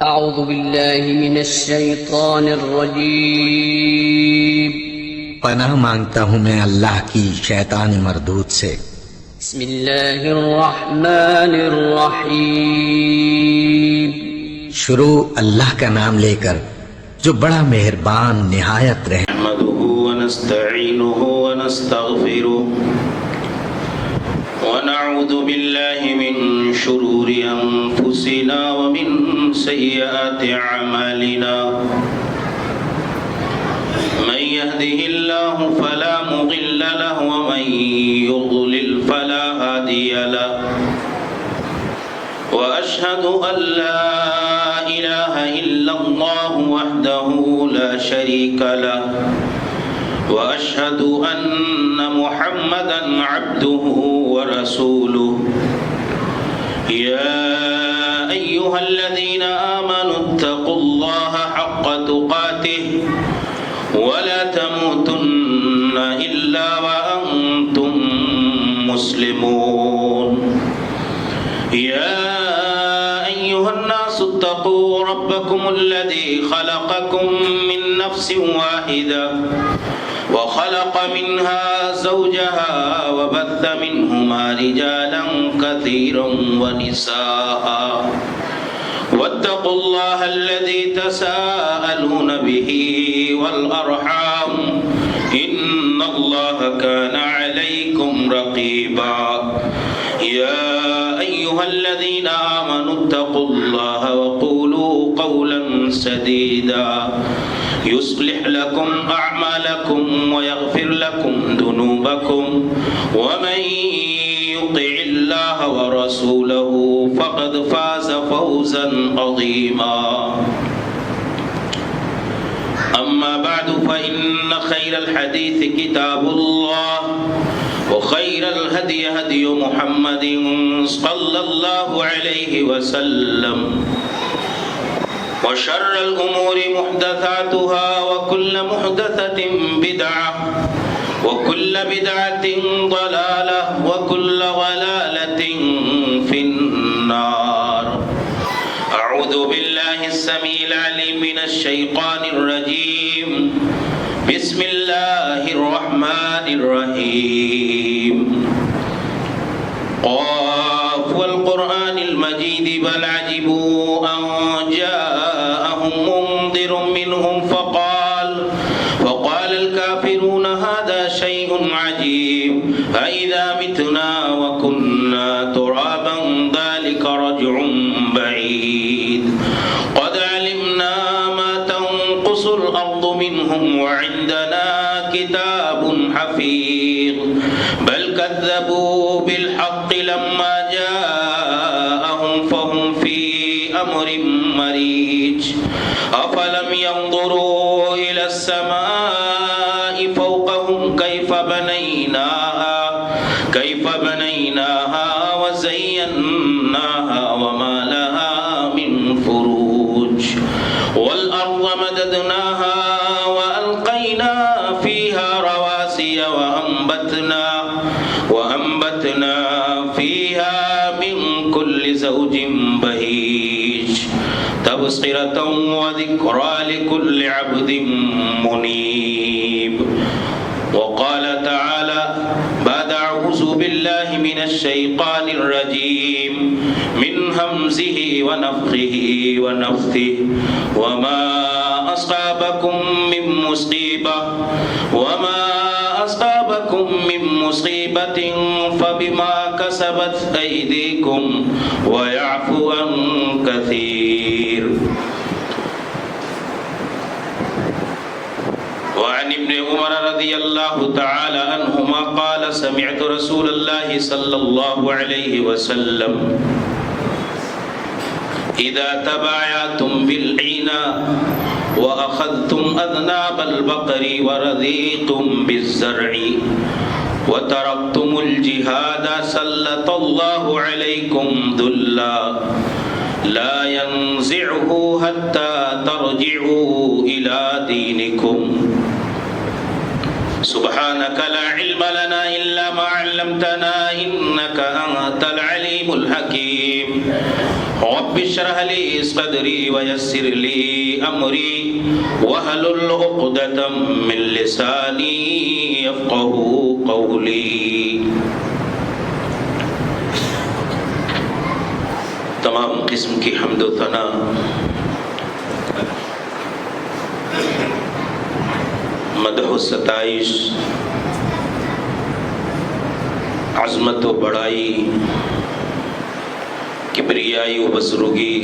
اعوذ باللہ من الشیطان الرجیم پناہ مانگتا ہوں میں اللہ کی شیطان مردود سے۔ بسم اللہ الرحمن الرحیم شروع اللہ کا نام لے کر جو بڑا مہربان نہایت رحم۔ نحمده ونستعینه ونستغفره ونعوذ بالله من شرور أنفسنا ومن سيئات أعمالنا من يهده الله فلا مضل له ومن يضلل فلا هادي له وأشهد أن لا إله إلا الله وحده لا شريك له وأشهد أن محمدًا عبده ورسوله يا أيها الذين آمنوا اتقوا الله حق تقاته ولا تموتن إلا وأنتم مسلمون يا أيها الناس اتقوا ربكم الذي خلقكم من نفس واحدة وخلق منها زوجها وبث منهما رجالا كثيرا ونساء واتقوا الله الذي تساءلون به والأرحام إن الله كان عليكم رقيبا يا أيها الذين آمنوا اتقوا الله وقولوا قولا سديدا يصلح لكم أعمالكم ويغفر لكم ذنوبكم ومن يطع الله ورسوله فقد فاز فوزا عظيما أما بعد فإن خير الحديث كتاب الله وخير الهدي هدي محمد صلى الله عليه وسلم وشر الأمور محدثاتها وكل محدثة بدعة وكل بدعة ضلالة وكل ضلالة في النار أعوذ بالله السميع العليم من الشيطان الرجيم بسم الله الرحمن الرحيم قاف والقرآن المجيد بل عجبوا أن جاءهم منذر منهم فقال الكافرون هذا شيء عجيب أإذا متنا وكنا ترابا ذلك رجع بعيد قد علمنا ما تنقص الأرض منهم وعندنا كتاب حفيظ بل كذبوا بالحق لما جاءهم فهم في أمر مريج أفلم ينظروا إلى السماء فوقهم كيف بنيناها وزيناها وما لها من فروج والأرض مددناها وألقينا فيها رواسي وأنبتنا فيها من كل زوج بهيج تبصرة وذكرى لكل عبد منيب وقال تعالى بعد أعوذ بالله من الشيطان الرجيم من همزه ونفخه ونفثه وما أصابكم من مصيبة فبما كسبت أيديكم ويعفو عن كثير وعن ابن عمر رضي الله تعالى عنهما قال سمعت رسول الله صلى الله عليه وسلم إذا تبايعتم بالعينة وأخذتم أذناب البقر ورضيتم بالزرع وتركتم الجهاد سلط الله عليكم ذلا لا ينزعه حتى ترجعوا إلى دينكم سبحانك لا علم لنا إلا ما علمتنا إنك أنت العليم الحكيم رب اشرح لي صدري ويسر لي أمري واحلل عقدة من لساني يفقهوا قولي. تمام قسم کی حمد و ثنا مدح و ستائش، عظمت و بڑائی، کبریائی و بزرگی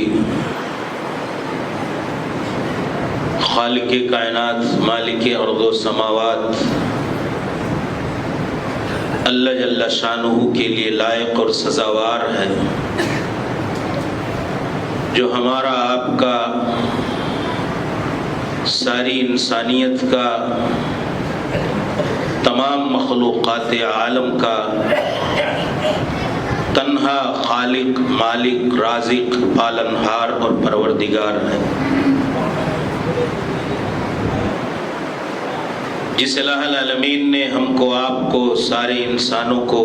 خالق کائنات مالک ارض و سماوات اللہ جل شانہ کے لیے لائق اور سزاوار ہے، جو ہمارا آپ کا ساری انسانیت کا تمام مخلوقات عالم کا تنہا خالق، مالک، رازق، پالنہار اور پروردگار ہے، جس الہ العالمین نے ہم کو، آپ کو، سارے انسانوں کو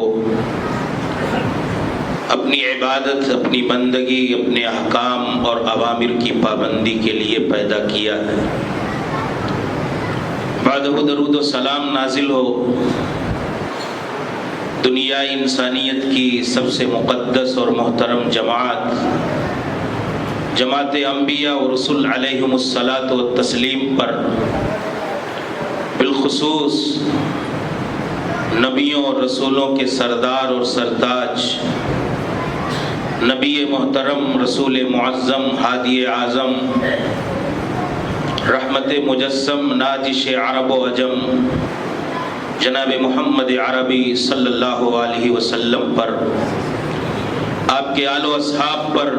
اپنی عبادت، اپنی بندگی، اپنے احکام اور اوامر کی پابندی کے لیے پیدا کیا ہے۔ بعدہ درود و سلام نازل ہو دنیا انسانیت کی سب سے مقدس اور محترم جماعت انبیاء و رسول علیہم الصلاۃ والتسلیم پر، بالخصوص نبیوں اور رسولوں کے سردار اور سرتاج نبی محترم، رسول معظم، ہادی اعظم، رحمت مجسم، ناجش عرب و عجم، جناب محمد عربی صلی اللہ علیہ وسلم پر، آپ کے آل و اصحاب پر،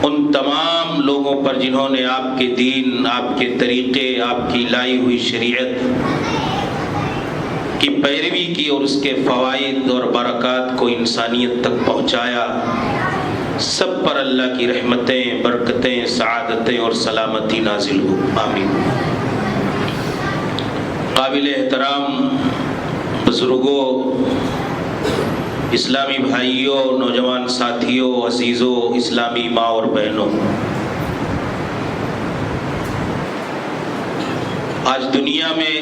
ان تمام لوگوں پر جنہوں نے آپ کے دین، آپ کے طریقے، آپ کی لائی ہوئی شریعت کی پیروی کی اور اس کے فوائد اور برکات کو انسانیت تک پہنچایا، سب پر اللہ کی رحمتیں، برکتیں، سعادتیں اور سلامتی نازل ہو، آمین۔ قابل احترام بزرگوں، اسلامی بھائیوں، نوجوان ساتھیوں، عزیزوں، اسلامی ماں اور بہنوں، آج دنیا میں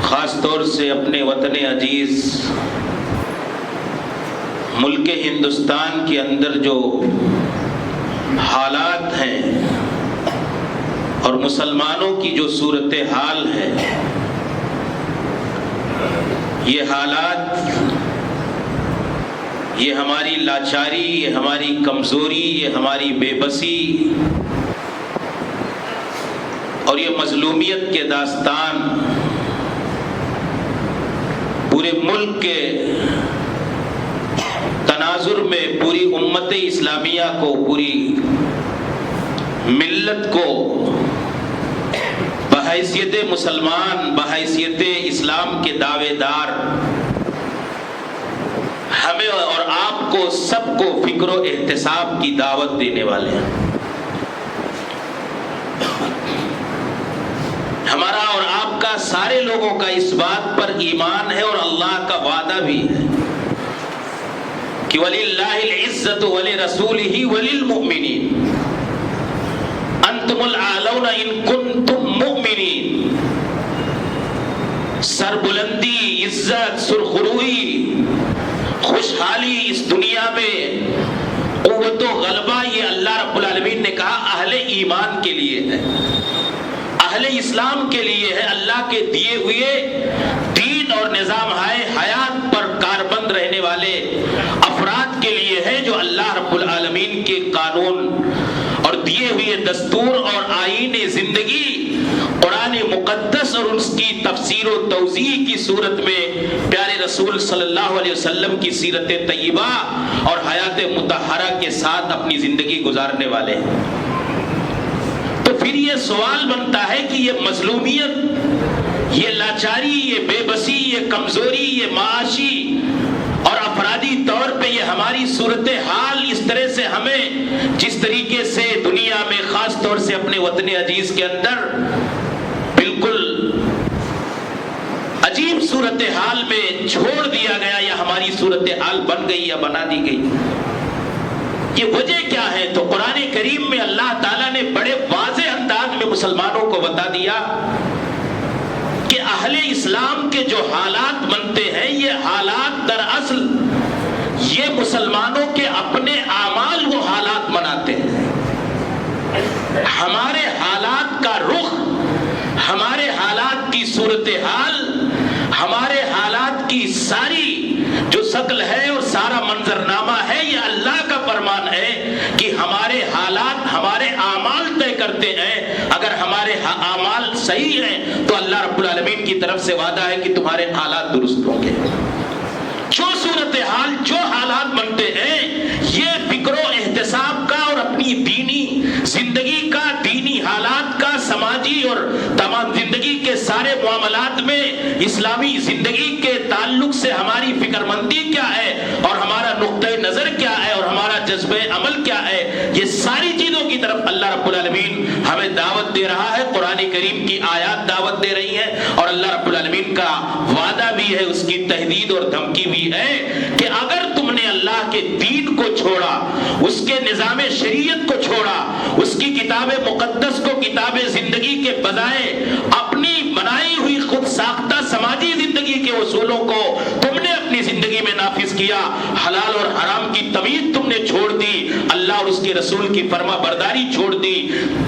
خاص طور سے اپنے وطن عزیز ملک ہندوستان کے اندر جو حالات ہیں اور مسلمانوں کی جو صورتحال ہے، یہ حالات، یہ ہماری لاچاری، یہ ہماری کمزوری، یہ ہماری بے بسی اور یہ مظلومیت کے داستان پورے ملک کے تناظر میں پوری امت اسلامیہ کو، پوری ملت کو بحیثیت مسلمان، بحیثیت اسلام کے دعوے دار، ہمیں اور آپ کو سب کو فکر و احتساب کی دعوت دینے والے ہیں۔ ہمارا اور آپ کا، سارے لوگوں کا اس بات پر ایمان ہے اور اللہ کا وعدہ بھی ہے کہ وَلِلَّهِ الْعِزَّةُ وَلِرَسُولِهِ وَلِلْمُؤْمِنِينَ أَنْتُمُ الْأَعْلَوْنَ إِن كُنتُم مُؤْمِنِينَ۔ سربلندی، عزت، سرخروئی، خوشحالی اس دنیا میں، قوت و غلبہ، یہ اللہ رب العالمین نے کہا اہل ایمان کے لیے ہے، اہل اسلام کے لیے ہے، اللہ کے دیے ہوئے دین اور نظام حیات پر کاربند رہنے والے افراد کے لیے ہے، جو اللہ رب العالمین کے قانون اور دیے ہوئے دستور اور آئین زندگی، قرآن مقدس اور اس کی تفسیر و توضیح کی صورت میں پیارے رسول صلی اللہ علیہ وسلم کی سیرت طیبہ اور حیات مطہرہ کے ساتھ اپنی زندگی گزارنے والے ہیں۔ تو پھر یہ سوال بنتا ہے کہ یہ مظلومیت، یہ لاچاری، یہ بے بسی، یہ کمزوری، یہ معاشی اور افرادی طور پہ یہ ہماری صورتحال اس طرح سے ہمیں جس طریقے سے دنیا میں خاص طور سے اپنے وطن عزیز کے اندر بالکل عجیب صورتحال میں چھوڑ دیا گیا، یا ہماری صورتحال بن گئی یا بنا دی گئی، یہ وجہ کیا ہے؟ تو قرآن کریم میں اللہ تعالیٰ نے بڑے واضح انداز میں مسلمانوں کو بتا دیا کہ اہل اسلام کے جو حالات بنتے ہیں یہ حالات دراصل یہ مسلمانوں کے اپنے اعمال وہ حالات بناتے ہیں. ہمارے حالات کا رخ، ہمارے حالات کی صورتحال، ہمارے حالات کی ساری جو شکل ہے اور سارا منظرنامہ ہے، یہ اللہ کا فرمان ہے کہ ہمارے حالات ہمارے اعمال طے کرتے ہیں. اگر ہمارے اعمال صحیح ہیں تو اللہ رب العالمین کی طرف سے وعدہ ہے کہ تمہارے حالات درست ہوں گے. جو صورتحال، جو حالات بنتے ہیں، یہ فکر و احتساب کا اور اپنی دینی زندگی کا، دینی حالات کا، سماجی اور تمام زندگی کے سارے معاملات میں اسلامی زندگی کے تعلق سے ہماری فکر مندی کیا ہے اور ہمارا نقطۂ نظر کیا ہے اور ہمارا جذبہ عمل کیا ہے، یہ ساری چیزوں کی طرف اللہ رب العالمین ہمیں دعوت دے رہا ہے. قرآن کریم کی آیات دعوت دے رہی ہیں اور اللہ رب العالمین کا وعدہ بھی ہے، اس کی تہدید اور دھمکی بھی ہے کہ اگر تم نے اللہ کے دین کو چھوڑا، اس کے نظام شریعت کو چھوڑا، اس کی کتاب مقدس کو کتاب زندگی کے بجائے اپنی بنائی ہوئی خود ساختہ سماجی زندگی کے اصولوں کو تم نے اپنی زندگی میں نافذ کیا، حلال اور حرام کی تمیز تم نے چھوڑ دی، اللہ اور اس کے رسول کی فرما برداری چھوڑ دی،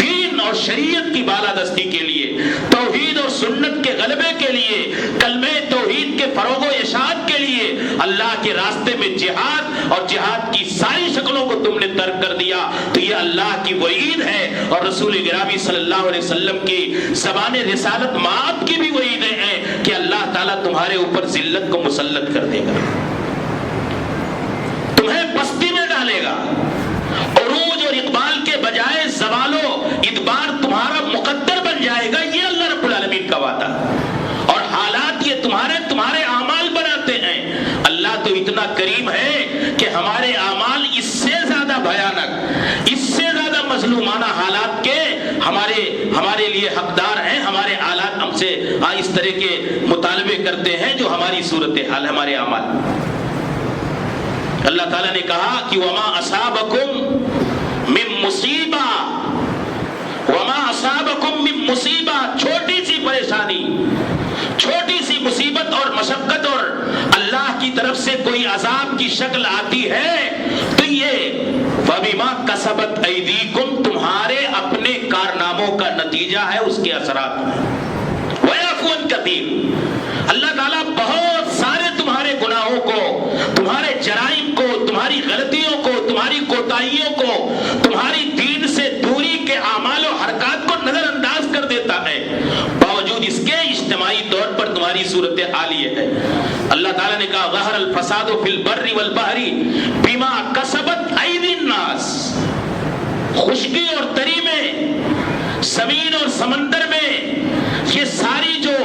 دین اور شریعت کی بالادستی کے لیے، توحید اور سنت کے غلبے کے لیے، کلمہ توحید کے فروغ و اشاعت کے لیے اللہ کے راستے میں جہاد اور جہاد کی ساری شکلوں کو تم نے ترک کر دیا، تو یہ اللہ کی وعید ہے اور رسول گرامی صلی اللہ علیہ وسلم کی زبان رسالت معاد کی بھی وعیدیں ہیں کہ اللہ تعالیٰ تمہارے اوپر ذلت کو مسلط کر دے گا، تمہیں پستی میں ڈالے گا، عروج اور اقبال کے بجائے زوال و ادبار تمہارا مقدر بن جائے گا. یہ اللہ رب العالمین کا وعدہ، اور حالات یہ تمہارے اعمال بناتے ہیں. اللہ تو اتنا کریم ہے کہ ہمارے اعمال اس سے زیادہ بھیانک، اس سے زیادہ مظلومانہ حالات کے ہمارے لیے حقدار ہیں. ہمارے حالات ہم سے اس طرح کے مطالبے کرتے ہیں جو ہماری صورتحال، ہمارے اعمال. اللہ تعالیٰ نے کہا کہ وما اصابکم من مصیبہ، وما اصابکم من مصیبہ، چھوٹی سی پریشانی، چھوٹی سی مصیبت اور مشقت اور اللہ کی طرف سے کوئی عذاب کی شکل آتی ہے تو یہ فبما کسبت ایدیکم، تمہارے اپنے کارناموں کا نتیجہ ہے، اس کے اثرات ہیں. ویعفو عن کثیر، اللہ تعالیٰ بہت سارے تمہارے گناہوں کو، تمہارے جرائم کو، تمہاری غلطیوں کو، تمہاری کوتاہیوں کو، تمہاری دین سے دوری کے اعمال و حرکات کو نظر انداز کر دیتا ہے. باوجود اس کے اجتماعی طور پر تمہاری صورتحال یہ ہے. اللہ تعالیٰ نے کہا ظہر الفساد فی البر والبحر بما کسبت ایدی الناس، خشکی اور تری میں، زمین اور سمندر میں، یہ ساری جو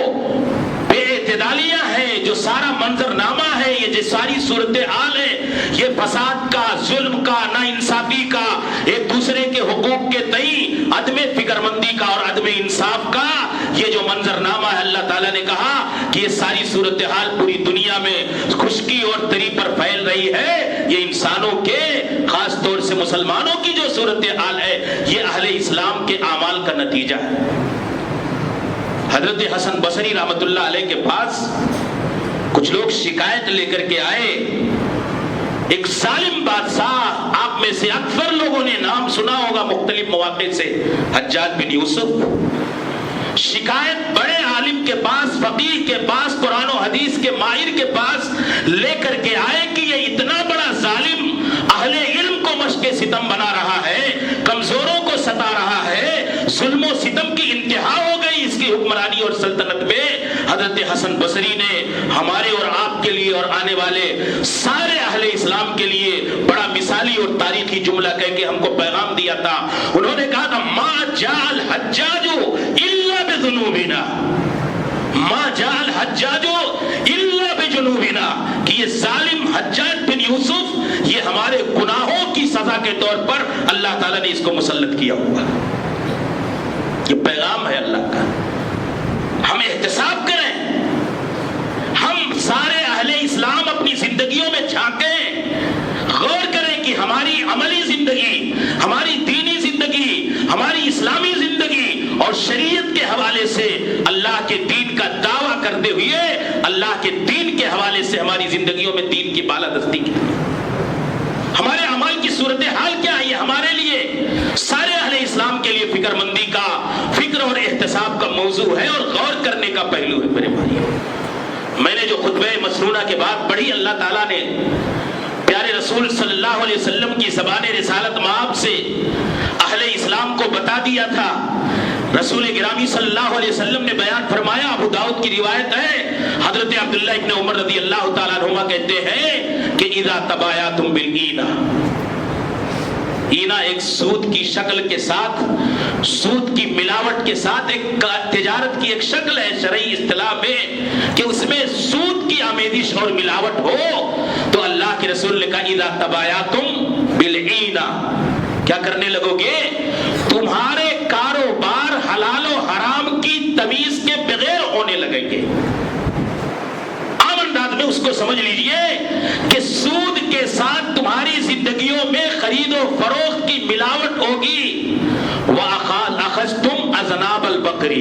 بے اعتدالیاں ہیں، جو سارا منظرنامہ ہے، یہ جو ساری صورتحال ہے، یہ فساد کا، ظلم کا، ناانصافی کا، ایک دوسرے کے حقوق کے تئیں عدم فکر مندی کا اور عدم انصاف کا یہ جو منظرنامہ ہے، اللہ تعالیٰ نے کہا کہ یہ ساری صورتحال پوری دنیا میں خشکی اور تری پر پھیل رہی ہے. یہ انسانوں کے، خاص طور سے مسلمانوں کی جو صورتحال ہے، یہ اہل اسلام کے اعمال کا نتیجہ ہے. حضرت حسن بصری رحمت اللہ علیہ کے پاس کچھ لوگ شکایت لے کر کے آئے. ایک ظالم بادشاہ، آپ میں سے اکثر لوگوں نے نام سنا ہوگا مختلف مواقع سے، حجاج بن یوسف، شکایت بڑے عالم کے پاس، فقیہ کے پاس، قرآن و حدیث کے ماہر کے پاس لے کر کے آئے کہ یہ اتنا بڑا ظالم اہل علم کو مشق ستم بنا رہا ہے، کمزوروں کو ستا رہا ہے، ظلم و ستم کی انتہا ہو گئی اس کی حکمرانی اور سلطنت میں. حضرت حسن بصری نے ہمارے اور آپ کے لیے اور آنے والے سارے اہل اسلام کے لیے بڑا مثالی اور تاریخی جملہ کہہ کے ہم کو پیغام دیا تھا. انہوں نے کہا تھا ما جاء الحجاج الا بذنوبنا، ما جاء الحجاج الا بجنوبنا، کہ یہ ظالم حجاج بن یوسف یہ ہمارے گناہوں کی سزا کے طور پر اللہ تعالیٰ نے اس کو مسلط کیا ہوا. یہ پیغام ہے اللہ کا. ہم احتساب کریں، ہم سارے اہل اسلام اپنی زندگیوں میں جھانکیں، غور کریں کہ ہماری عملی زندگی زندگی، ہماری دینی زندگی، ہماری اسلامی زندگی اور شریعت کے حوالے سے اللہ کے دین کا دعویٰ کرتے ہوئے اللہ کے دین کے حوالے سے ہماری زندگیوں میں دین کی بالادستی کی، ہمارے اعمال کی صورتحال کیا ہے، یہ ہمارے لیے سارے اہل اسلام کے لیے فکر مندی کا، فکر اور احتساب کا موضوع ہے اور غور کرنے کا پہلو ہے۔ میرے بھائی، میں نے جو خطبہ مسنونہ کے بعد پڑھی، اللہ تعالیٰ نے پیارے رسول صلی اللہ علیہ وسلم کی زبان رسالت مآب سے اہل اسلام کو بتا دیا تھا۔ رسول گرامی صلی اللہ علیہ وسلم نے بیان فرمایا، ابو داؤد کی روایت ہے، حضرت عبداللہ ابن عمر رضی اللہ تعالیٰ عنہما کہتے ہیں کہ اذا تبایعتم بالعینہ، اینا ایک سود کی شکل کے ساتھ، سود کی ملاوٹ کے ساتھ ایک تجارت کی ایک شکل ہے شرعی اصطلاح میں کہ اس میں سود کی آمیزش اور ملاوٹ ہو، تو اللہ کے رسول نے کہا اذا تبایعتم بالعینہ، کیا کرنے لگو گے؟ تمہارے کاروبار حلال و حرام کی تمیز کے بغیر ہونے لگیں گے۔ عام انداز میں اس کو سمجھ لیجئے کہ سود کے ساتھ تمہاری زندگیوں میں خرید و فروخت کی ملاوٹ ہوگی۔ وَأَخَذْتُمْ أَذْنَابَ الْبَقْرِ،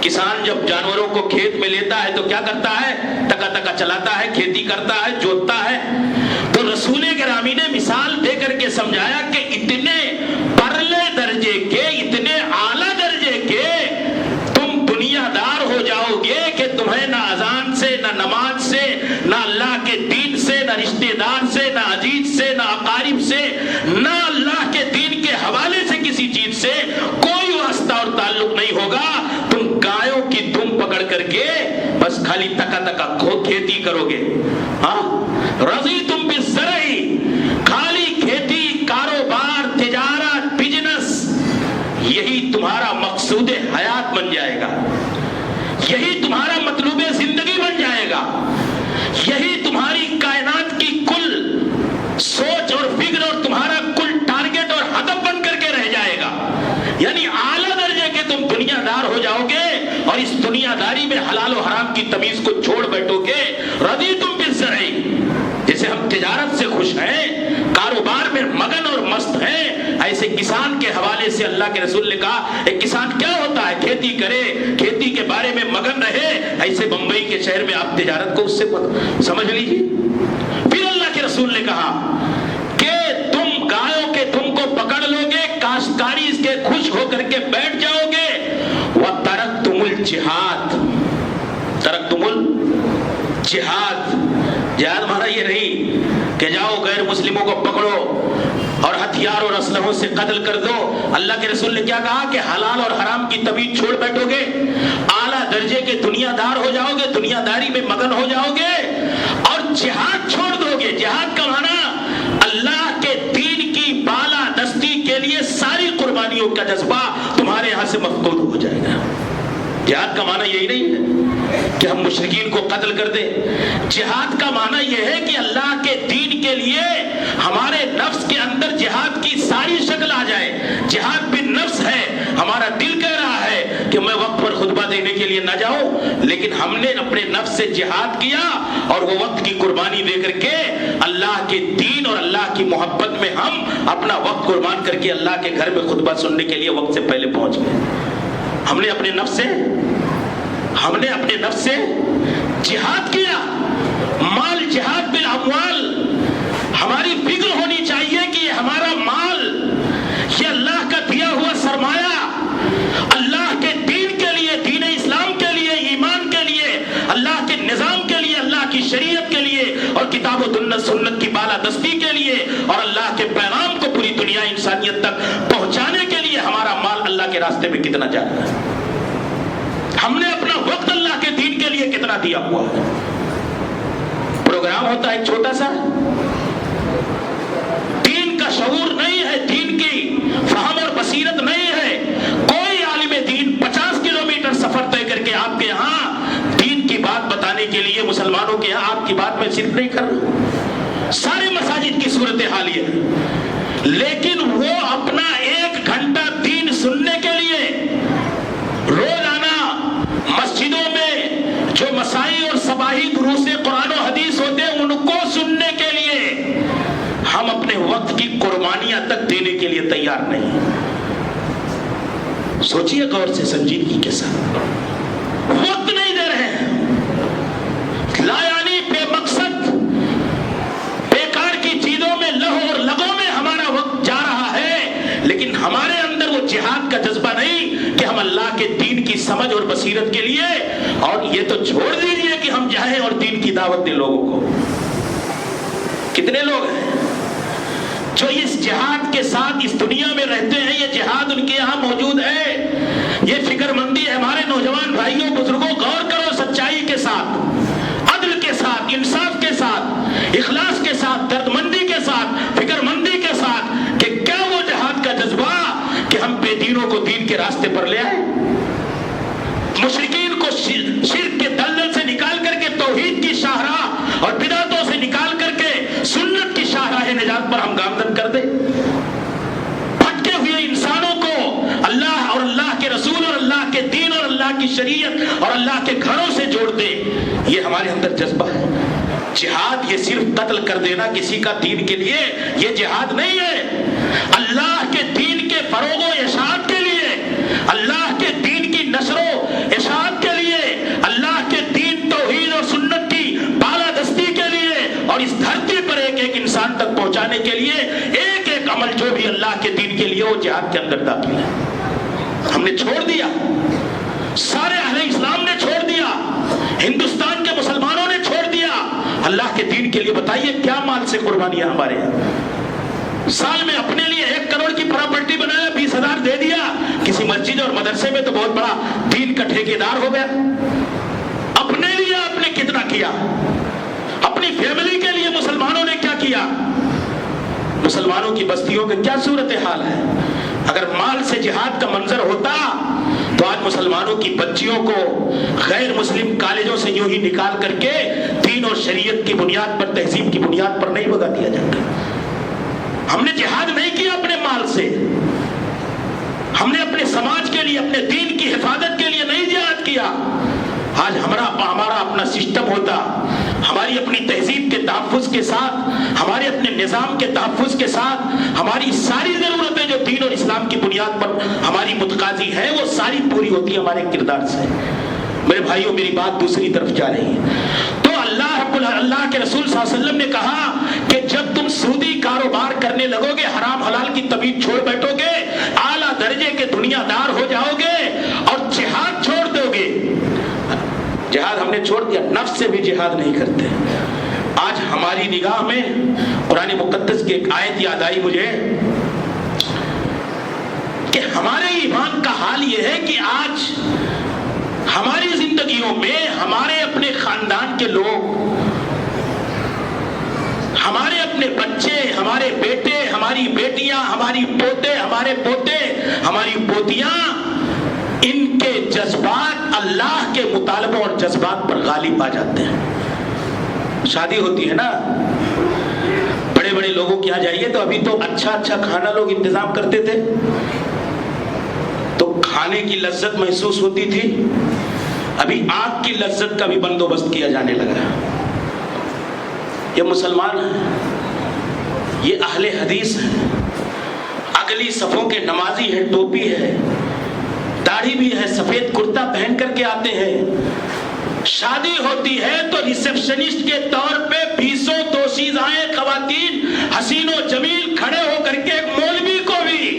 کسان جب جانوروں کو کھیت میں لیتا ہے تو کیا کرتا ہے؟ ٹکا ٹکا چلاتا ہے، کھیتی کرتا ہے، جوتتا ہے۔ تو رسول گرامی نے مثال دے کر کے سمجھایا کہ اتنے پرلے درجے کے، اتنے اعلیٰ درجے کے تم دنیا دار ہو جاؤ گے کہ تمہیں نہ اذان سے، نہ نماز سے، نہ اللہ کے دین سے، نہ رشتہ دار سے، نہ عزیز سے، نہ اقارب سے، نہ اللہ کے دین کے حوالے سے کسی چیز سے کوئی واسطہ اور تعلق نہیں ہوگا۔ تم گایوں کی دم پکڑ کر کے بس خالی تکا تکا کھیتی کرو گے۔ ہاں، رضیتم بالزرع، خالی کھیتی، کاروبار، تجارت، بزنس، یہی تمہارا مقصود حیات بن جائے گا، یہی تمہارا مطلوب زندگی بن جائے گا، یہی تمہاری کائنات کی کل سوچ اور فکر اور تمہارا کل ٹارگٹ اور ہدف بن کر کے رہ جائے گا۔ یعنی اعلیٰ درجے کے تم دنیا دار ہو جاؤ گے اور اس دنیا داری میں حلال و حرام کی تمیز کو چھوڑ بیٹھو گے۔ رضیتم بالزرع، جیسے ہم تجارت سے خوش ہیں، کاروبار میں مگن اور مست ہیں، ایسے کسان کے حوالے سے اللہ کے رسول نے کہا ایک کسان کیا ہوتا ہے؟ کھیتی کرے، کھیتی کے بارے میں مگن رہے۔ ایسے بمبئی کے شہر میں آپ تجارت کو اس سے سمجھ لیجیے۔ پھر اللہ کے رسول نے کہا کہ تم گایوں کے دم کو پکڑ لو گے، کاشتکاری اس کے خوش ہو کر کے بیٹھ جاؤ گے۔ وَتَرَكْتُمُ الْجِهَادَ، تَرَكْتُمُ الْجِهَادَ، جہاد مانا یہ نہیں کہ جاؤ غیر مسلموں کو پکڑو اور ہتھیار اور اسلحوں سے قتل کر دو۔ اللہ کے رسول نے کیا کہا کہ حلال اور حرام کی تمیز چھوڑ بیٹھو گے، اعلیٰ درجے کے دنیا دار ہو جاؤ گے، دنیا داری میں مگن ہو جاؤ گے اور جہاد چھوڑ دو گے۔ جہاد کا معنی اللہ کے دین کی بالا دستی کے لیے ساری قربانیوں کا جذبہ تمہارے یہاں سے مفقود ہو جائے گا۔ جہاد کا معنی یہی نہیں ہے کہ ہم مشرکین کو قتل کر دیں۔ جہاد کا معنی یہ ہے کہ اللہ کے دین کے لیے ہمارے نفس کے اندر جہاد کی ساری شکل آ جائے۔ جہاد بھی نفس ہے، ہمارا دل کہہ رہا ہے کہ میں وقت پر خطبہ دینے کے لیے نہ جاؤں، لیکن ہم نے اپنے نفس سے جہاد کیا اور وہ وقت کی قربانی دے کر کے اللہ کے دین اور اللہ کی محبت میں ہم اپنا وقت قربان کر کے اللہ کے گھر میں خطبہ سننے کے لیے وقت سے پہلے پہنچ گئے۔ ہم نے اپنے نفس سے جہاد کیا۔ مال جہاد بالاموال، ہماری فکر ہونی چاہیے کہ ہمارا مال یہ اللہ کا دیا ہوا سرمایہ، اللہ کے دین کے لیے، دین اسلام کے لیے، ایمان کے لیے، اللہ کے نظام کے لیے، اللہ کی شریعت کے لیے اور کتاب و سنت کی بالا دستی کے لیے اور اللہ کے پیغام کو پوری دنیا انسانیت تک پہنچانے کے لیے ہمارا مال اللہ کے راستے میں کتنا جا رہا ہے، ہم نے اپنا وقت اللہ کے دین کے لیے کتنا دیا ہوا ہے۔ پروگرام ہوتا ہے ایک چھوٹا سا، دین کا شعور نہیں ہے، دین کی فہم اور بصیرت نہیں ہے۔ کوئی عالم دین 50 کلومیٹر سفر طے کر کے آپ کے یہاں دین کی بات بتانے کے لیے، مسلمانوں کے یہاں آپ کی بات میں صرف نہیں کر رہا، سارے مساجد کی صورتحال یہ ہے، لیکن وہ اپنا 1 گھنٹہ دین سننے کے لیے روزانہ مسجدوں میں جو مسائی اور صباحی دروس قرآن و حدیث ہوتے ہیں ان کو سننے کے لیے ہم اپنے وقت کی قربانیاں تک تیار نہیں. سوچیے غور سے سنجیدگی کے ساتھ. وقت نہیں دے رہے ہیں, لا یعنی بے مقصد بیکار کی چیزوں میں لہو اور لگوں میں ہمارا وقت جا رہا ہے, لیکن ہمارے اندر وہ جہاد کا جذبہ نہیں کہ ہم اللہ کے دین کی سمجھ اور بصیرت کے لیے. اور یہ تو چھوڑ دیجئے کہ ہم جائیں اور دین کی دعوت دیں لوگوں کو. کتنے لوگ ہیں جو اس جہاد کے ساتھ اس دنیا میں رہتے ہیں, یہ جہاد ان کے یہاں موجود ہے. یہ فکر مندی ہے ہمارے نوجوان بھائیوں بزرگوں, غور کرو سچائی کے ساتھ, عدل کے ساتھ, انصاف کے ساتھ, اخلاص کے ساتھ, درد مندی کے ساتھ, فکر مندی کے ساتھ, کہ کیا وہ جہاد کا جذبہ کہ ہم بے دینوں کو دین کے راستے پر لے آئے, مشرکین کو شرک کے دلدل سے نکال کر کے توحید کی شاہراہ اور بدعتوں سے نکال کر کے سنت کی شاہراہ نجات پر ہم گامزن کر دیں, بھٹکے ہوئے انسانوں کو اللہ اور اللہ کے رسول اور اللہ کے دین اور اللہ کی شریعت اور اللہ کے گھروں سے جوڑ دے. یہ ہمارے اندر جذبہ ہے. جہاد یہ صرف قتل کر دینا کسی کا دین کے لیے, یہ جہاد نہیں ہے. اللہ کے دین کے فروغ و اشاعت کے لیے, اللہ کے دین کی نشر و اشاعت کے لیے, اللہ کے دین توحید اور سنت کی بالادستی کے لیے, اور اس دھرتی پر ایک ایک انسان تک پہنچانے کے لیے ایک ایک عمل جو بھی اللہ کے دین کے لیے وہ جہاد کے اندر داخل ہے. ہم نے چھوڑ دیا, سارے اہل اسلام نے چھوڑ دیا, ہندوستان کے مسلمانوں نے چھوڑ دیا اللہ کے دین کے لیے. بتائیے کیا مال سے قربانیاں ہمارے ہیں. سال میں اپنے لیے 1 کروڑ کی پراپرٹی بنایا, 20,000 دے دیا کسی مسجد اور مدرسے میں, تو بہت بڑا دین کا ٹھیکیدار ہو گیا. اپنے لیے آپ نے کتنا کیا, اپنی فیملی کے لیے مسلمانوں نے کیا کیا. مسلمانوں کی بستیوں کی کیا صورتحال ہے. اگر مال سے جہاد کا منظر ہوتا تو آج مسلمانوں کی بچیوں کو غیر مسلم کالجوں سے یوں ہی نکال کر کے دین اور شریعت کی بنیاد پر, تہذیب کی بنیاد پر نہیں بھگا دیا جاتا. ہم نے جہاد نہیں کیا اپنے مال سے, ہم نے اپنے سماج کے لیے, اپنے دین کی حفاظت کے لیے نہیں جہاد کیا. آج ہمارا اپنا سسٹم ہوتا, ہماری اپنی تہذیب کے تحفظ کے ساتھ, ہمارے اپنے نظام کے تحفظ کے ساتھ, ہماری ساری ضرورتیں جو دین اور اسلام کی بنیاد پر ہماری متقاضی ہیں وہ ساری پوری ہوتی ہے ہمارے کردار سے. میرے بھائیوں میری بات دوسری طرف جا رہی ہے. تو اللہ کے رسول صلی اللہ علیہ وسلم نے کہا کہ جب تم سودی کاروبار کرنے لگو گے, حرام حلال کی طبیعت چھوڑ بیٹھو گے, اعلیٰ درجے کے دنیا دار ہو جاؤ گے اور جہاد چھوڑ دو گے. جہاد ہم نے چھوڑ دیا, نفس سے بھی جہاد نہیں کرتے. آج ہماری نگاہ میں قرآن مقدس کی ایک آیت یاد آئی مجھے کہ ہمارے ایمان کا حال یہ ہے کہ آج ہماری زندگیوں میں ہمارے اپنے خاندان کے لوگ, ہمارے اپنے بچے, ہمارے بیٹے, ہماری بیٹیاں, ہماری پوتے, ہمارے پوتے, ہماری پوتیاں, ان کے جذبات اللہ کے مطالبوں اور جذبات پر غالب آ جاتے ہیں. شادی ہوتی ہے نا, بڑے بڑے لوگوں کے یہاں جائیے تو ابھی تو اچھا کھانا لوگ انتظام کرتے تھے, تو کھانے کی لذت محسوس ہوتی تھی. ابھی آگ کی لذت کا بھی بندوبست کیا جانے لگا. یہ مسلمان ہیں, یہ اہل حدیث ہیں, اگلی صفوں کے نمازی ہیں, ٹوپی ہے, داڑھی بھی ہے, سفید کرتا پہن کر کے آتے ہیں. شادی ہوتی ہے تو ریسپشنسٹ کے طور پہ 200 خواتین حسین و جمیل کھڑے ہو کر کے ایک مولوی کو بھی,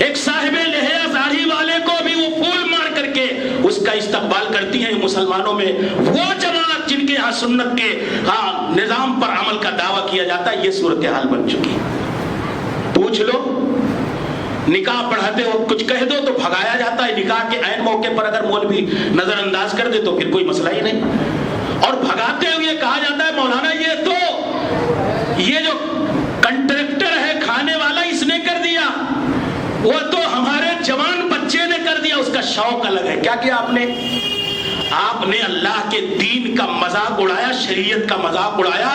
ایک صاحب لحیہ داڑھی والے کو بھی وہ پھول مار کر کے اس کا استقبال کرتی ہیں. مسلمانوں میں وہ جماعت جن کے یہاں سنت کے نظام پر عمل کا دعویٰ کیا جاتا ہے, یہ صورتحال بن چکی. پوچھ لو, نکاح پڑھاتے ہو کچھ کہہ دو تو بھگایا جاتا ہے. نکاح کے عین موقع پر اگر مولوی نظر انداز کر دے تو پھر کوئی مسئلہ ہی نہیں, اور بھگاتے ہوئے کہا جاتا ہے مولانا یہ جو کنٹریکٹر ہے کھانے والا اس نے کر دیا, وہ تو ہمارے جوان بچے نے کر دیا, اس کا شوق الگ ہے. کیا کیا آپ نے اللہ کے دین کا مذاق اڑایا, شریعت کا مذاق اڑایا,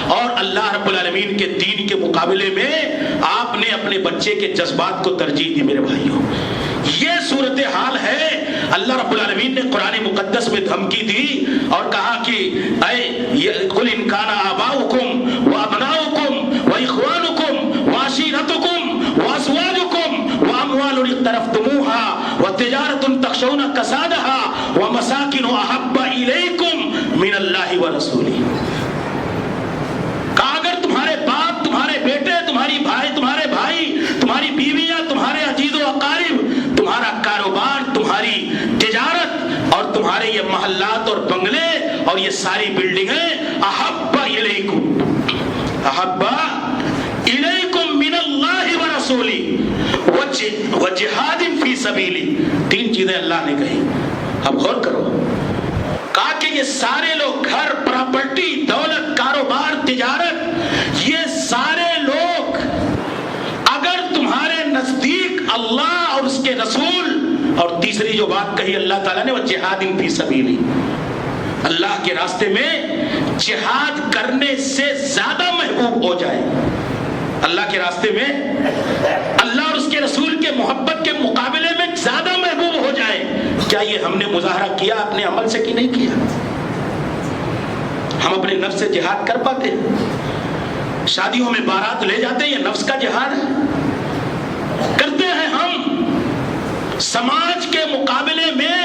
اور اللہ رب العالمین کے دین کے مقابلے میں آپ نے اپنے بچے کے جذبات کو ترجیح دی. میرے بھائیوں یہ صورتحال ہے. اللہ رب العالمین نے قرآن مقدس میں دھمکی دی اور کہا کہ اے قل ان کان آباؤکم وابناؤکم واخوانکم وعشیرتکم وازواجکم وتجارۃ تخشون کسادها ومساکن احب الیکم من اللہ ورسولہ. کہا اگر تمہارے باپ، تمہارے بیٹے، تمہارے بھائی، تمہاری بیویاں، تمہارے عزیز و اقارب، تمہارا کاروبار، تمہاری تجارت اور تمہارے یہ محلات اور بنگلے اور یہ ساری بلڈنگیں احب الیکم من اللہ ورسولہ وجہاد فی سبیلی. 3 چیزیں اللہ نے کہی. اب غور کرو. کہا کہ یہ سارے لوگ، گھر، پراپرٹی، دولت، کاروبار، تجارت، یہ سارے لوگ اگر تمہارے نزدیک اللہ اور اس کے رسول، اور تیسری جو بات کہی اللہ تعالیٰ نے وہ جہاد فی سبیلی، اللہ کے راستے میں جہاد کرنے سے زیادہ محبوب ہو جائے، اللہ کے راستے میں اللہ اور اس کے رسول کے محبت کے مقابلے میں زیادہ محبوب ہو جائے. کیا یہ ہم نے مظاہرہ کیا اپنے عمل سے کہ نہیں کیا؟ ہم اپنے نفس سے جہاد کر پاتے ہیں؟ شادیوں میں بارات لے جاتے ہیں، یہ نفس کا جہاد ہے. کرتے ہیں ہم. سماج کے مقابلے میں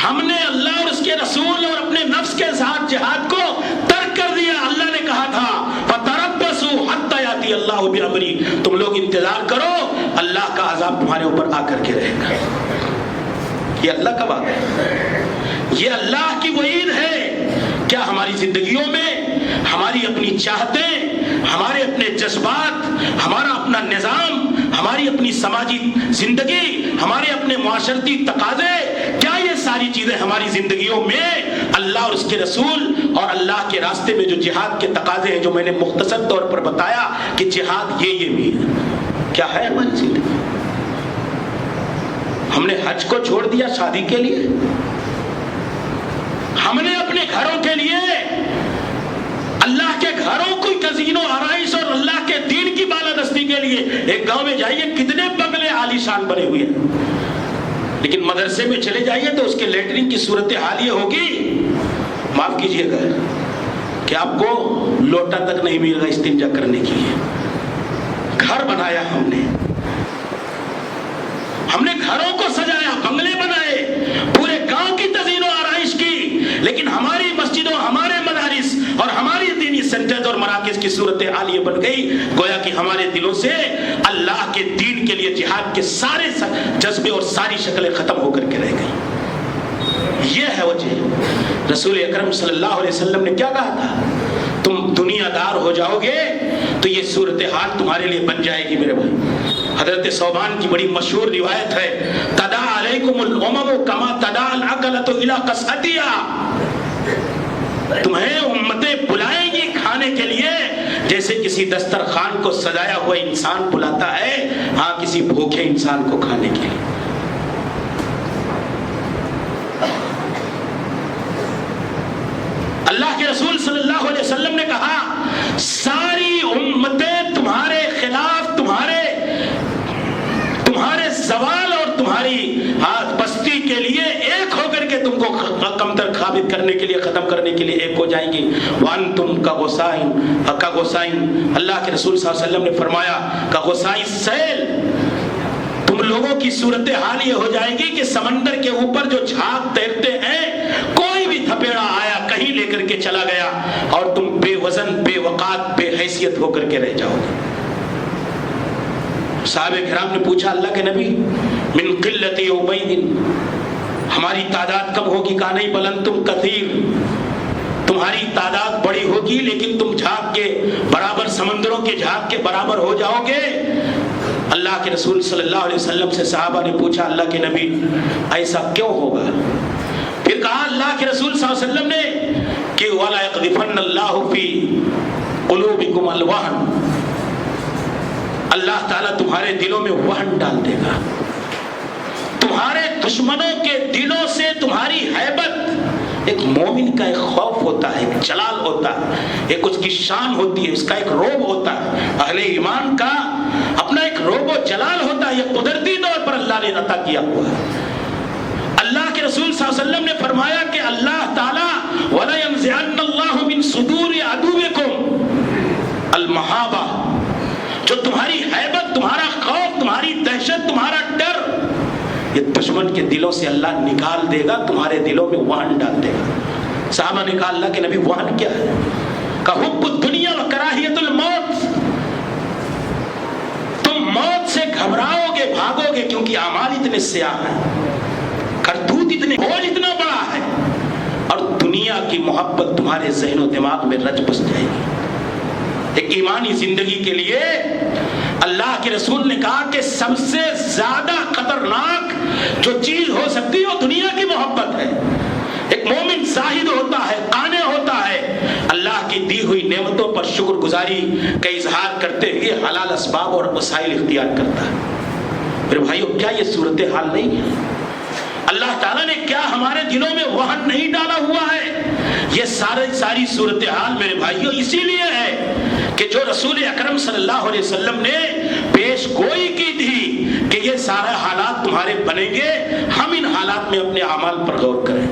ہم نے اللہ اور اس کے رسول اور اپنے نفس کے ساتھ جہاد کو ترک کر دیا. اللہ نے کہا تھا فَتَرَبَّصُوا حَتَّى يَأْتِيَ اللَّهُ بِأَمْرِهِ، تم لوگ انتظار کرو، اللہ کا عذاب تمہارے اوپر آ کر کے رہے گا. یہ اللہ کا بات ہے، یہ اللہ کی وعید ہے. کیا ہماری زندگیوں میں ہماری اپنی چاہتیں، ہمارے اپنے جذبات، ہمارا اپنا نظام، ہماری اپنی سماجی زندگی، ہمارے اپنے معاشرتی تقاضے، کیا یہ ساری چیزیں ہماری زندگیوں میں اللہ اور اس کے رسول اور اللہ کے راستے میں جو جہاد کے تقاضے ہیں جو میں نے مختصر طور پر بتایا کہ جہاد یہ بھی ہے، کیا ہے ہماری زندگی؟ ہم نے حج کو چھوڑ دیا شادی کے لیے. ہم نے اپنے گھروں کے لیے اللہ کے گھروں کو تزئین و آرائش اور اللہ کے دین کی بالادستی کے لیے ایک گاؤں میں جائیے کتنے بنگلے عالی شان بنے ہوئے ہیں، لیکن مدرسے میں چلے جائیے تو اس کے لیٹرنگ کی صورتحال یہ ہوگی، معاف کیجیے گا، کہ آپ کو لوٹا تک نہیں ملے گا استنجا کرنے کے لیے. گھر بنایا ہم نے گھروں کو سجایا، بنگلے بنائے، پورے گاؤں کی تزئین و آرائش کی، لیکن ہماری مسجدوں، ہمارے مدارس اور ہماری دینی سینٹرز اور مراکز کی صورتحال یہ بن گئی گویا کہ ہمارے دلوں سے اللہ کے دین کے لیے جہاد کے سارے جذبے اور ساری شکلیں ختم ہو کر کے رہ گئی. یہ ہے وجہ. رسول اکرم صلی اللہ علیہ وسلم نے کیا کہا تھا؟ تم دنیا دار ہو جاؤ گے تو یہ صورتحال تمہارے لیے بن جائے گی میرے بھائی. حضرت صوبان کی بڑی مشہور روایت ہے، تدا علیکم الامم کما تدا العقلۃ الی قصعتها، تمہیں امتیں بلائیں گی کھانے کے لیے جیسے کسی دسترخوان کو سجایا ہوا انسان بلاتا ہے ہاں کسی بھوکے انسان کو کھانے کے لیے. اللہ کے رسول صلی اللہ علیہ وسلم نے کہا ساری امتیں تمہارے خلاف، تمہارے زوال اور تمہاری بستی کے لیے ایک ہو کر کے تم کو کمتر ثابت کرنے کے لیے، ختم کرنے کے لیے ایک ہو جائیں گی. وانتم کغصائن، اللہ کے رسول صلی اللہ علیہ وسلم نے فرمایا کغصاء السیل، تم لوگوں کی صورتحال یہ ہو جائے گی کہ سمندر کے اوپر جو جھاگ تیرتے ہیں، کوئی بھی تھپیڑا آیا کہیں لے کر کے چلا گیا اور تم بے وزن، بے وقات، بے حیثیت ہو کر کے رہ جاؤ گے. صحابہ کرام نے پوچھا اللہ کے نبی من قلت یومئذ، ہماری تعداد کم ہوگی؟ کہا نہیں، بل انتم کثیر، تمہاری تعداد بڑی ہوگی لیکن تم جھاگ کے برابر، سمندروں کے جھاگ کے برابر ہو جاؤ گے. اللہ کے رسول صلی اللہ علیہ وسلم سے صحابہ نے پوچھا اللہ کے نبی ایسا کیوں ہوگا؟ پھر کہا اللہ کے رسول صلی اللہ علیہ وسلم نے کہ وَلَا يَقْذِفَنَّ اللَّهُ فِي قُلُوبِكُمُ الْوَهْنَ، اللہ تعالیٰ تمہارے دلوں میں وہن ڈال دے گا. تمہارے دشمنوں کے دلوں سے تمہاری ہیبت، ایک مومن کا ایک خوف ہوتا ہے، ایک جلال ہوتا ہے، ایک اس کی شان ہوتی ہے، اس کا ایک روب ہوتا ہے. اہل ایمان کا اپنا ایک روب و جلال ہوتا ہے، یہ قدرتی طور پر اللہ نے عطا کیا ہوا ہے. اللہ کے رسول صلی اللہ علیہ وسلم نے فرمایا کہ اللہ تعالیٰ وَلَا يَنزِعَنَّ اللَّهُ مِن صُدُورِ عَدُوِّكُمْ الْمَحَابَةَ، جو تمہاری ہیبت، تمہارا خوف، تمہاری دہشت، تمہارا ڈر، یہ دشمن کے دلوں سے اللہ نکال دے گا، تمہارے دلوں میں وہن ڈال دے گا۔ صحابہ نے کہا اللہ کے نبی وہن کیا ہے؟ کہ حب الدنیا و کراہیت الموت، تم موت سے گھبراؤ گے، بھاگو گے، کیونکہ اعمال اتنے سیاہ ہیں، کرتوت اتنے، بوجھ اتنا بڑا ہے، اور دنیا کی محبت تمہارے ذہن و دماغ میں رچ بس جائے گی۔ ایک ایمانی زندگی کے لیے اللہ کے رسول نے کہا کہ سب سے زیادہ خطرناک جو چیز ہو سکتی ہے وہ دنیا کی محبت ہے۔ ایک مومن زاہد ہوتا ہے، قانع ہوتا ہے، اللہ کی دی ہوئی نعمتوں پر شکر گزاری کا اظہار کرتے ہوئے حلال اسباب اور وسائل اختیار کرتا ہے۔ میرے بھائیو، کیا یہ صورتحال نہیں ہے؟ اللہ تعالیٰ نے کیا ہمارے دلوں میں وہن نہیں ڈالا ہوا ہے؟ یہ ساری صورتحال میرے بھائیو اسی لیے ہے کہ جو رسول اکرم صلی اللہ علیہ وسلم نے پیش گوئی کی تھی کہ یہ سارے حالات تمہارے بنیں گے، ہم ان حالات میں اپنے اعمال پر غور کریں،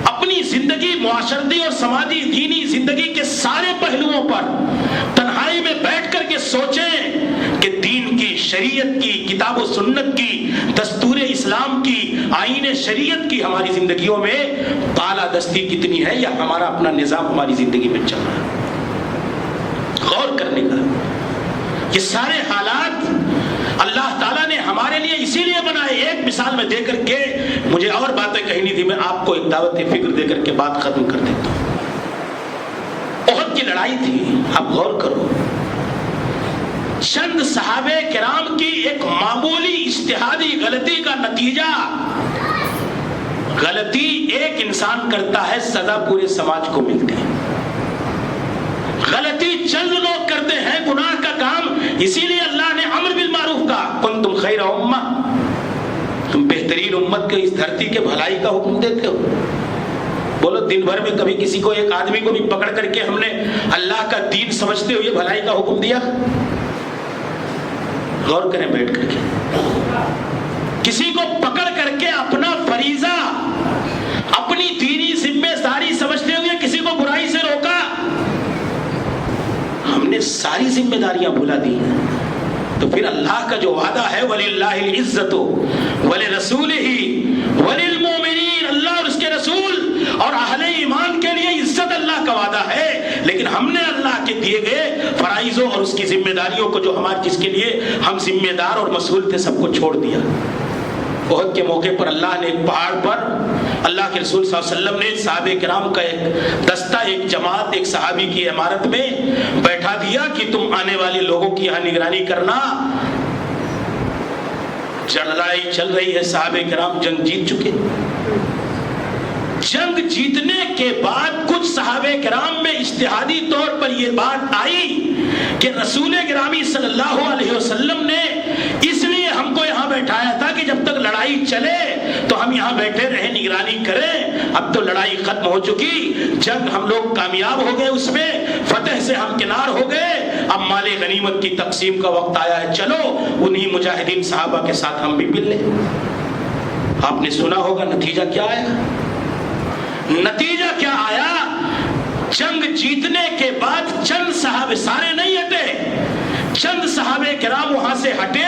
اپنی زندگی، معاشرتی اور سماجی دینی زندگی کے سارے پہلوؤں پر تنہائی میں بیٹھ کر کے سوچیں کہ دین کی، شریعت کی، کتاب و سنت کی، دستور اسلام کی، آئین شریعت کی ہماری زندگیوں میں بالادستی کتنی ہے، یا ہمارا اپنا نظام ہماری زندگی میں چل رہا ہے۔ غور کرنے کا یہ سارے حالات اللہ تعالیٰ نے ہمارے لیے اسی لیے بنائے۔ ایک مثال میں دے کر کے، مجھے اور باتیں کہنی تھی، میں آپ کو ایک دعوت فکر دے کر کے بات ختم کر دیتا ہوں۔ احد کی لڑائی تھی، آپ غور کرو، چند صحابہ کرام کی ایک معمولی اجتہادی غلطی کا نتیجہ، غلطی ایک انسان کرتا ہے، سزا پورے سماج کو ملتی ہے۔ غلطی چند لوگ کرتے ہیں، گناہ کا کام، اسی لیے اللہ نے امر بالمعروف کہا، کنتم خیر امہ، تم بہترین امت کے اس دھرتی کے بھلائی کا حکم دیتے ہو۔ بولو، دن بھر میں کبھی کسی کو، ایک آدمی کو بھی پکڑ کر کے ہم نے اللہ کا دین سمجھتے ہوئے بھلائی کا حکم دیا؟ غور کریں بیٹھ کر کے، کسی کو پکڑ کر کے اپنا فریضہ، اپنی دینی ذمہ داری سمجھتے ہوئے کسی کو برائی سے روکا؟ ہم نے ساری ذمہ داریاں بھلا دی ہیں۔ تو پھر اللہ کا جو وعدہ ہے، وَلِلَّهِ الْعِزَّةُ وَلِرَسُولِهِ وَلِلْمُؤْمِنِينَ، اللہ اور اس کے رسول اور اہل ایمان کے لیے عزت اللہ کا وعدہ ہے، لیکن ہم نے اللہ کے دیے گئے فرائضوں اور اس کی ذمہ داریوں کو، جو ہمارے، جس کے لیے ہم ذمہ دار اور مسئول تھے، سب کو چھوڑ دیا۔ احد کے موقع پر اللہ نے ایک پہاڑ پر اللہ کے رسول صلی اللہ علیہ وسلم نے صحابہ کرام کا ایک دستہ، ایک جماعت، ایک صحابی کی عمارت میں بیٹھا دیا کہ تم آنے والے لوگوں کی یہاں نگرانی کرنا۔ لڑائی چل رہی ہے، صحابہ کرام جنگ جیت چکے۔ جنگ جیتنے کے بعد کچھ صحابہ کرام میں اجتہادی طور پر یہ بات آئی کہ رسول گرامی صلی اللہ علیہ وسلم نے اس لیے ہم کو یہاں بیٹھایا تھا کہ جب تک لڑائی چلے تو ہم یہاں بیٹھے رہیں، نگرانی کریں۔ اب تو لڑائی ختم ہو چکی، جنگ ہم لوگ کامیاب ہو گئے، اس میں فتح سے ہم کنار ہو گئے، اب مال غنیمت کی تقسیم کا وقت آیا ہے، چلو انہی مجاہدین صحابہ کے ساتھ ہم بھی مل لیں۔ آپ نے سنا ہوگا نتیجہ کیا آیا؟ نتیجہ کیا آیا؟ جنگ جیتنے کے بعد چند صحابہ، سارے نہیں ہٹے، چند صحابہ کرام وہاں سے ہٹے،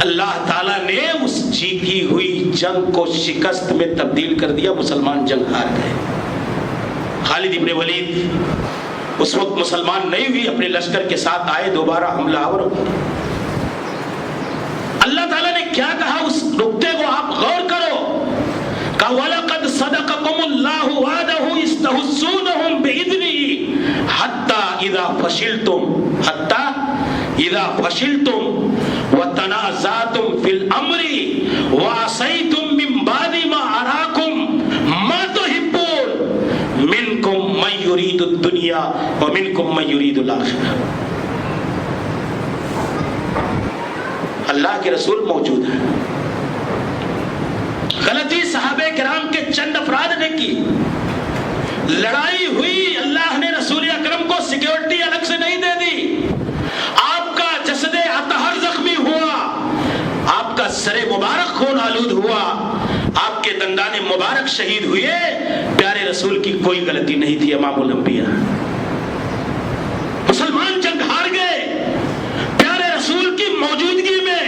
اللہ تعالیٰ نے اس جیتی ہوئی جنگ کو شکست میں تبدیل کر دیا، مسلمان جنگ ہار گئے۔ خالد ابن ولید اس وقت مسلمان نہیں ہوئی، اپنے لشکر کے ساتھ آئے، دوبارہ حملہ آور ہو۔ اللہ تعالیٰ نے کیا کہا اس نقطے کو آپ غور کرو، کہ وَلَقَدْ صَدَقَكُمُ اللَّهُ وَعْدَهُ إِذْ تَحُسُّونَهُم بِإِذْنِهِ حَتَّى إِذَا فَشِلْتُمْ وَتَنَازَعْتُمْ فِي الْأَمْرِ وَعَصَيْتُمْ مِنْ بَعْدِ مَا أَرَاكُمْ مَا تُحِبُّونَ مِنْكُمْ مَن يُرِيدُ الدُّنْيَا وَمِنْكُمْ مَن يُرِيدُ الْآخِرَةَ۔ اللہ کے رسول موجود ہیں، غلطی صحابہ کرام کے چند افراد نے کی، لڑائی ہوئی، اللہ نے رسول اکرم کو سیکیورٹی الگ سے نہیں دے دی، آپ کا جسد اطہر زخمی ہوا، آپ کا سر مبارک خون آلود ہوا، آپ کے دندان مبارک شہید ہوئے، پیارے رسول کی کوئی غلطی نہیں تھی، امام الانبیاء، مسلمان جنگ ہار گئے۔ پیارے رسول کی موجودگی میں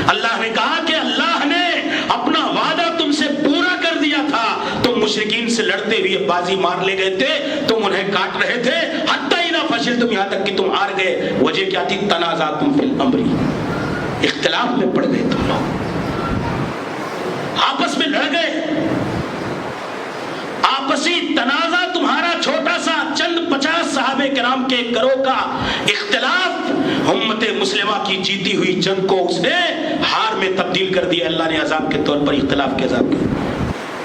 اللہ نے کہا سے لڑتے ہوئے بازی مار لے گئے تھے، تم انہیں کاٹ رہے تھے، حتی اذا فشلتم، یہاں تک کہ تم ہار گئے. وجہ کیا تھی؟ تنازعتم فی الامر، اختلاف میں پڑ گئے تم لوگ، آپس میں لڑ گئے. آپسی تنازع تمہارا چھوٹا سا چند 50 صحابہ کرام کے گروہ کا اختلاف امت مسلمہ کی جیتی ہوئی جنگ کو اس نے ہار میں تبدیل کر دیا. اللہ نے عذاب کے طور پر اختلاف کے عذاب کے.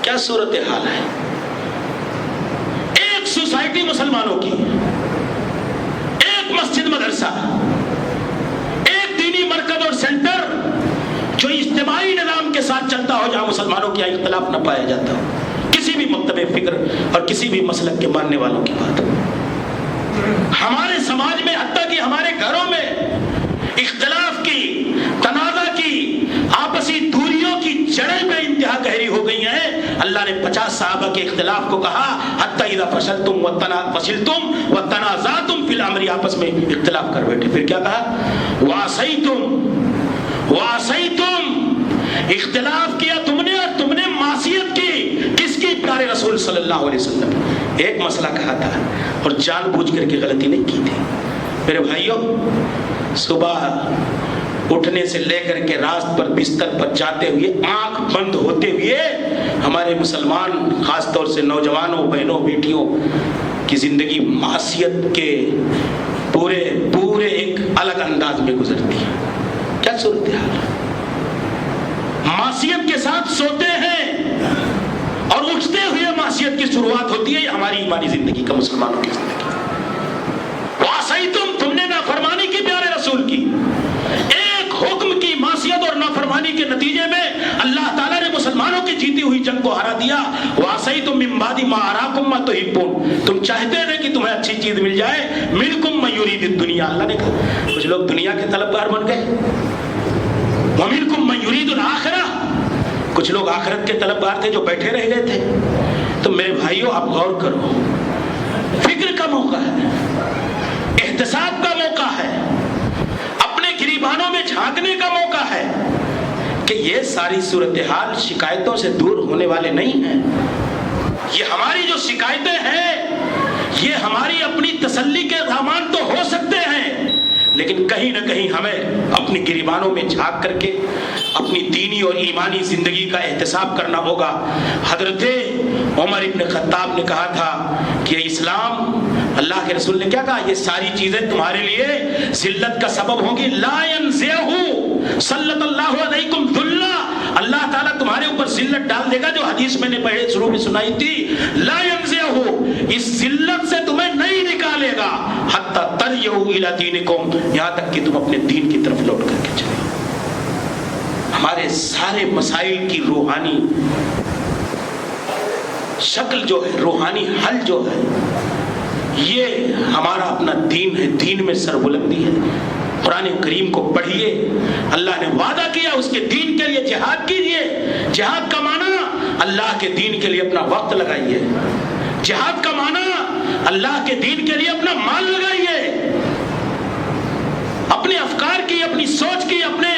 کیا صورتحال ہے؟ ایک سوسائٹی مسلمانوں کی، ایک مسجد مدرسہ، ایک دینی مرکز اور سینٹر جو اجتماعی نظام کے ساتھ چلتا ہو، جہاں مسلمانوں کی اختلاف نہ پایا جاتا ہو، کسی بھی مکتب فکر اور کسی بھی مسلک کے ماننے والوں کی بات. ہمارے سماج میں حتیٰ کہ ہمارے گھروں میں اختلاف کی، تنازع کی، آپسی دوریوں کی جڑیں بے انتہا گہری ہو گئی ہیں. اللہ نے 50 صحابہ کے اختلاف کو کہا حتی اذا فشلتم وتنازعتم فی الامر، آپس میں اختلاف کر بیٹھے. پھر کیا کہا؟ وعصیتم، اختلاف کیا تم نے اور تم نے معصیت کی. کس کی؟ پیارے رسول صلی اللہ علیہ وسلم. ایک مسئلہ کہا تھا اور جان بوجھ کر کے غلطی نہیں کی تھی. میرے بھائیوں، صبح اٹھنے سے لے کر کے رات پر بستر پر جاتے ہوئے، آنکھ بند ہوتے ہوئے، ہمارے مسلمان خاص طور سے نوجوانوں، بہنوں، بیٹیوں کی زندگی معصیت کے پورے ایک الگ انداز میں گزرتی ہے. کیا صورتحال ہے؟ معصیت کے ساتھ سوتے ہیں اور اٹھتے ہوئے معصیت کی شروعات ہوتی ہے. یہ ہماری ایمانی زندگی کا، مسلمانوں کی زندگی. وعصیتم، تم نے نافرمانی کی پیارے رسول کی. ایک حکم کی معصیت اور نافرمانی کے نتیجے میں اللہ تعالیٰ نے مسلمانوں کی جیتی ہوئی جنگ کو ہرا دیا. وعصیتم من بعد ما اراکم ما تحبون، تم چاہتے تھے کہ تمہیں اچھی چیز مل جائے. منکم من یرید الدنیا، اللہ نے کہا کچھ لوگ دنیا کے طلبگار بن گئے. ومنکم من یرید الآخرہ، کچھ لوگ آخرت کے طلبگار تھے جو بیٹھے رہ گئے تھے. تو میرے بھائیوں، آپ غور کرو، فکر کا موقع ہے، احتساب کا موقع ہے، اپنے گریبانوں میں جھانکنے کا موقع ہے کہ یہ ساری صورتحال شکایتوں سے دور ہونے والے نہیں ہیں. یہ ہماری جو شکایتیں ہیں، یہ ہماری اپنی تسلی کے سامان تو ہو سکتے ہیں، لیکن کہیں نہ کہیں ہمیں اپنی گریبانوں میں جھانک کر کے اپنی دینی اور ایمانی زندگی کا احتساب کرنا ہوگا. حضرت عمر ابن خطاب نے کہا تھا کہ اسلام، اللہ کے رسول نے کیا کہا؟ یہ ساری چیزیں تمہارے لیے ذلت کا سبب ہوں گی. لا ينزعه سلط اللہ علیکم ذلہ، اللہ تعالیٰ تمہارے اوپر ذلت ڈال دے گا، جو حدیث میں نے پہلے شروع میں سنائی تھی. لا ينزعه، اس ذلت سے تمہیں نہیں نکالے گا. حتی ترجعوا الی دینکم، یہاں تک کہ تم اپنے دین کی طرف لوٹ کر کے چلے. ہمارے سارے مسائل کی روحانی شکل جو ہے، روحانی حل جو ہے، یہ ہمارا اپنا دین ہے. دین میں سربلندی ہے. قرآن کریم کو پڑھیے. اللہ نے وعدہ کیا اس کے دین کے لیے جہاد کیجیے. جہاد کا معنی اللہ کے دین کے لیے اپنا وقت لگائیے. جہاد کا معنی اللہ کے دین کے لیے اپنا مال لگائیے. اپنے افکار کی، اپنی سوچ کی، اپنے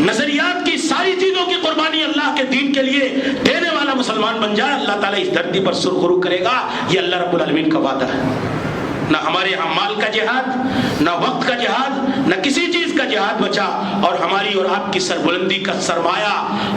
نظریات کی، ساری چیزوں کی قربانی اللہ کے دین کے لیے دینے والا مسلمان بن جائے. اللہ تعالیٰ اس دھرتی پر سرخرو کرے گا. یہ اللہ رب العالمین کا وعدہ ہے. نہ ہمارے یہاں مال کا جہاد، نہ وقت کا جہاد، نہ کسی چیز کا جہاد بچا. اور ہماری اور آپ کی سربلندی کا سرمایہ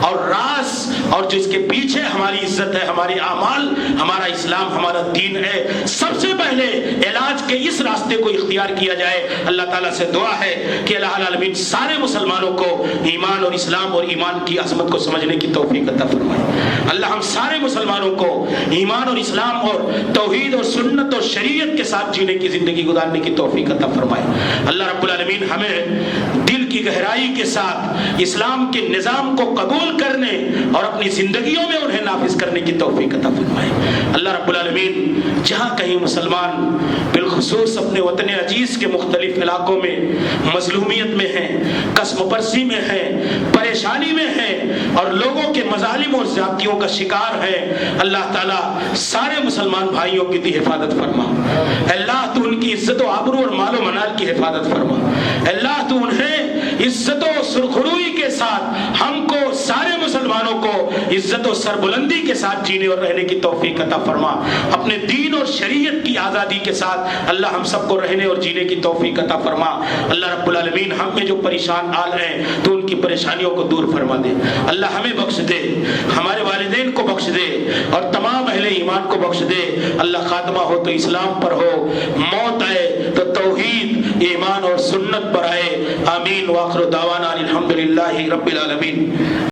اور راز اور جو اس کے پیچھے ہماری عزت ہے، ہمارے اعمال، ہمارا اسلام، ہمارا دین ہے. سب سے پہلے علاج کے اس راستے کو اختیار کیا جائے. اللہ تعالیٰ سے دعا ہے کہ اللہ العالمین سارے مسلمانوں کو ایمان اور اسلام اور ایمان کی عظمت کو سمجھنے کی توفیق عطا فرمائے. اللہ ہم سارے مسلمانوں کو ایمان اور اسلام اور توحید اور سنت اور شریعت کے ساتھ جینے کی زندگی گزارنے کی توفیق عطا فرمائے. اللہ رب العالمین ہمیں دل کی گہرائی کے ساتھ اسلام کے نظام کو قبول کرنے اور اپنی زندگیوں میں انہیں نافذ کرنے کی توفیق عطا فرمائے. اللہ رب العالمین جہاں کہیں مسلمان بالخصوص اپنے وطن عزیز کے مختلف علاقوں میں مظلومیت میں ہیں، قسم پرسی میں ہیں، پریشانی میں ہیں اور لوگوں کے مظالم اور زیادتیوں کا شکار ہے، اللہ تعالیٰ سارے مسلمان بھائیوں کی حفاظت فرما. اللہ تو ان کی عزت و آبرو اور مال و منال کی حفاظت فرما. اللہ تو انہیں عزت و سرخروئی کے ساتھ ہم کو سارے مسلمانوں کو عزت و سربلندی کے ساتھ جینے اور رہنے کی توفیق عطا فرما. اپنے دین اور شریعت کی آزادی کے ساتھ اللہ ہم سب کو رہنے اور جینے کی توفیق عطا فرما. اللہ رب العالمین ہم میں جو پریشان حال ہیں تو ان کی پریشانیوں کو دور فرما دے. اللہ ہمیں بخش دے, ہمارے والدین کو بخش دے, اور تمام اہل ایمان کو بخش دے. اللہ خاتمہ ہو تو اسلام پر ہو, موت آئے تو توحید, ایمان اور سنت پر آئے. آمین. وآخر دعوانا الحمدللہ رب العالمین.